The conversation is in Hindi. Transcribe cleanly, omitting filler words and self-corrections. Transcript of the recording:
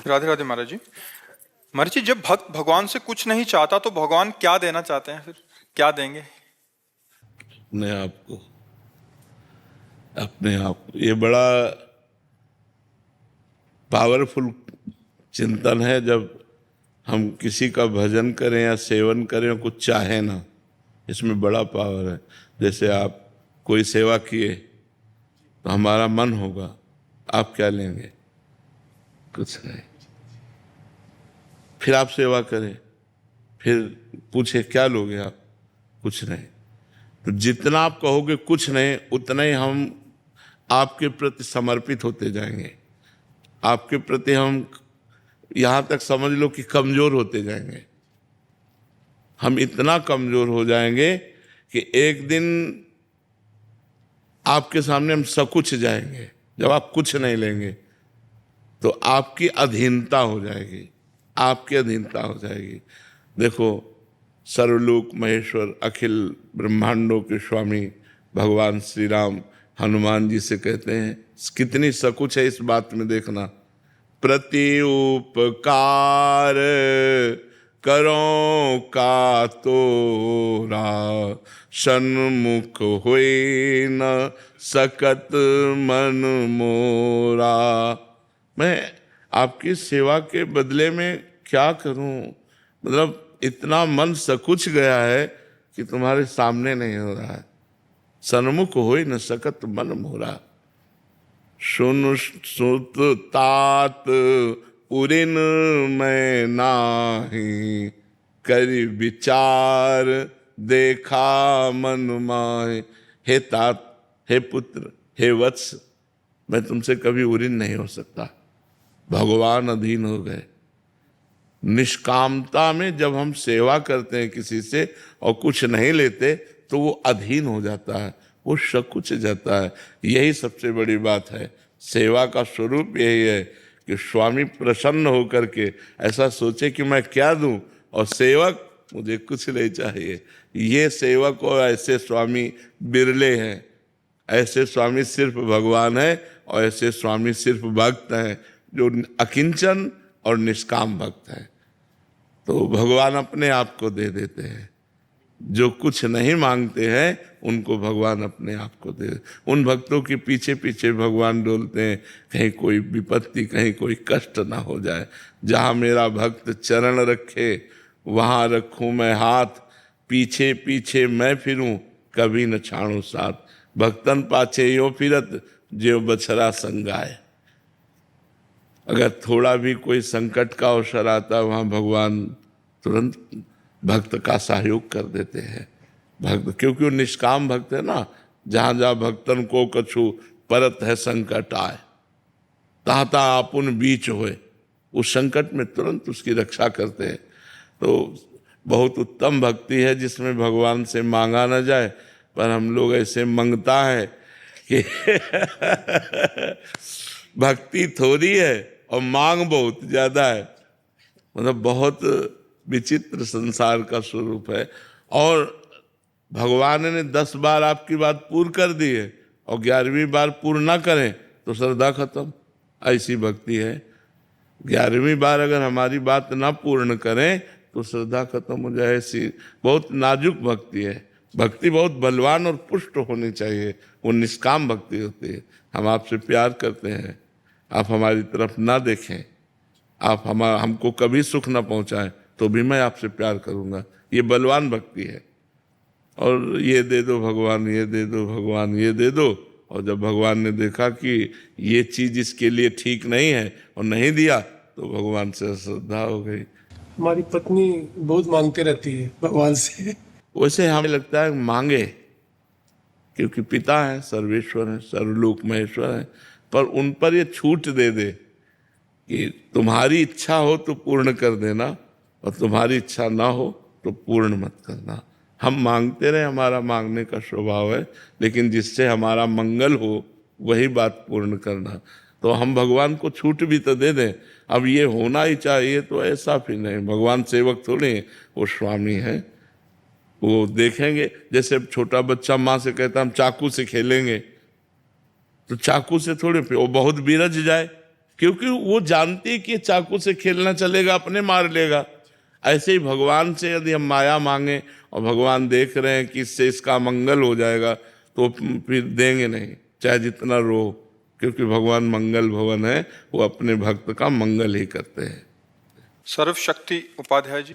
राधे राधे महाराज जी। महाराज जी, जब भक्त भगवान से कुछ नहीं चाहता तो भगवान क्या देना चाहते हैं, फिर क्या देंगे? अपने आप को, अपने आप को। ये बड़ा पावरफुल चिंतन है। जब हम किसी का भजन करें या सेवन करें और कुछ चाहे ना, इसमें बड़ा पावर है। जैसे आप कोई सेवा किए तो हमारा मन होगा, आप क्या लेंगे? कुछ नहीं। फिर आप सेवा करें, फिर पूछे क्या लोगे आप? कुछ नहीं। तो जितना आप कहोगे कुछ नहीं, उतना ही हम आपके प्रति समर्पित होते जाएंगे। आपके प्रति हम यहां तक समझ लो कि कमजोर होते जाएंगे। हम इतना कमजोर हो जाएंगे कि एक दिन आपके सामने हम सकुच जाएंगे। जब आप कुछ नहीं लेंगे तो आपकी अधीनता हो जाएगी, आपकी अधीनता हो जाएगी। देखो, सर्वलोक महेश्वर अखिल ब्रह्मांडों के स्वामी भगवान श्री राम हनुमान जी से कहते हैं, कितनी सकुच है इस बात में देखना। प्रति उपकार करो का तोरा, सन्मुख होए न सकत मन मोरा। मैं आपकी सेवा के बदले में क्या करूं? मतलब इतना मन सकुच गया है कि तुम्हारे सामने नहीं हो रहा है। सन्मुख होए न सकत मन मोरा, सुन सुत तात उरिन मैं नाही, करि विचार देखा मन माहे। हे तात, हे पुत्र, हे वत्स, मैं तुमसे कभी उरिन नहीं हो सकता। भगवान अधीन हो गए। निष्कामता में जब हम सेवा करते हैं किसी से और कुछ नहीं लेते तो वो अधीन हो जाता है, वो सकुच जाता है। यही सबसे बड़ी बात है। सेवा का स्वरूप यही है कि स्वामी प्रसन्न होकर के ऐसा सोचे कि मैं क्या दूं, और सेवक मुझे कुछ नहीं चाहिए। ये सेवक और ऐसे स्वामी बिरले हैं। ऐसे स्वामी सिर्फ भगवान है, और ऐसे स्वामी सिर्फ भक्त हैं जो अकिंचन और निष्काम भक्त हैं। तो भगवान अपने आप को दे देते हैं। जो कुछ नहीं मांगते हैं उनको भगवान अपने आप को दे। उन भक्तों के पीछे पीछे भगवान डोलते हैं, कहीं कोई विपत्ति, कहीं कोई कष्ट ना हो जाए। जहाँ मेरा भक्त चरण रखे वहाँ रखूं मैं हाथ, पीछे पीछे मैं फिरूं कभी न छाणो साथ। भक्तन पाछे यो फिरत ज्यों बछड़ा संगाए। अगर थोड़ा भी कोई संकट का अवसर आता है, वहाँ भगवान तुरंत भक्त का सहयोग कर देते हैं। भक्त, क्योंकि वो निष्काम भक्त है ना। जहाँ जहाँ भक्तन को कछु परत है संकट आए, तहाँ तहाँ आपुन बीच होए। उस संकट में तुरंत उसकी रक्षा करते हैं। तो बहुत उत्तम भक्ति है जिसमें भगवान से मांगा न जाए। पर हम लोग ऐसे मांगता है कि भक्ति थोड़ी है और मांग बहुत ज्यादा है। मतलब बहुत विचित्र संसार का स्वरूप है। और भगवान ने 10 बार आपकी बात पूर्ण कर दी है और 11वीं बार पूर्ण ना करें तो श्रद्धा खत्म। ऐसी भक्ति है। 11वीं बार अगर हमारी बात ना पूर्ण करें तो श्रद्धा खत्म हो जाए। ऐसी बहुत नाजुक भक्ति है। भक्ति बहुत बलवान और पुष्ट होनी चाहिए। वो निष्काम भक्ति होती है। हम आपसे प्यार करते हैं, आप हमारी तरफ ना देखें, आप हमको कभी सुख ना पहुंचाएं तो भी मैं आपसे प्यार करूंगा। ये बलवान भक्ति है। और ये दे दो भगवान, ये दे दो भगवान, ये दे दो। और जब भगवान ने देखा कि ये चीज इसके लिए ठीक नहीं है और नहीं दिया तो भगवान से श्रद्धा हो गई। हमारी पत्नी बहुत मांगते रहती है भगवान से। वैसे हमें लगता है मांगे, क्योंकि पिता है, सर्वेश्वर है, सर्वलोक महेश्वर है। पर उन पर ये छूट दे दे कि तुम्हारी इच्छा हो तो पूर्ण कर देना और तुम्हारी इच्छा ना हो तो पूर्ण मत करना। हम मांगते रहे, हमारा मांगने का स्वभाव है, लेकिन जिससे हमारा मंगल हो वही बात पूर्ण करना। तो हम भगवान को छूट भी तो दे दें, अब ये होना ही चाहिए तो ऐसा फिर नहीं। भगवान सेवक थोड़े, वो स्वामी है। वो देखेंगे, जैसे छोटा बच्चा माँ से कहता हम चाकू से खेलेंगे, तो चाकू से थोड़े, वो बहुत बिरज जाए क्योंकि वो जानती है कि ये चाकू से खेलना चलेगा, अपने मार लेगा। ऐसे ही भगवान से यदि हम माया मांगे और भगवान देख रहे हैं कि इससे इसका मंगल हो जाएगा, तो फिर देंगे नहीं, चाहे जितना रो, क्योंकि भगवान मंगल भवन है, वो अपने भक्त का मंगल ही करते हैं। सर्वशक्ति उपाध्याय जी।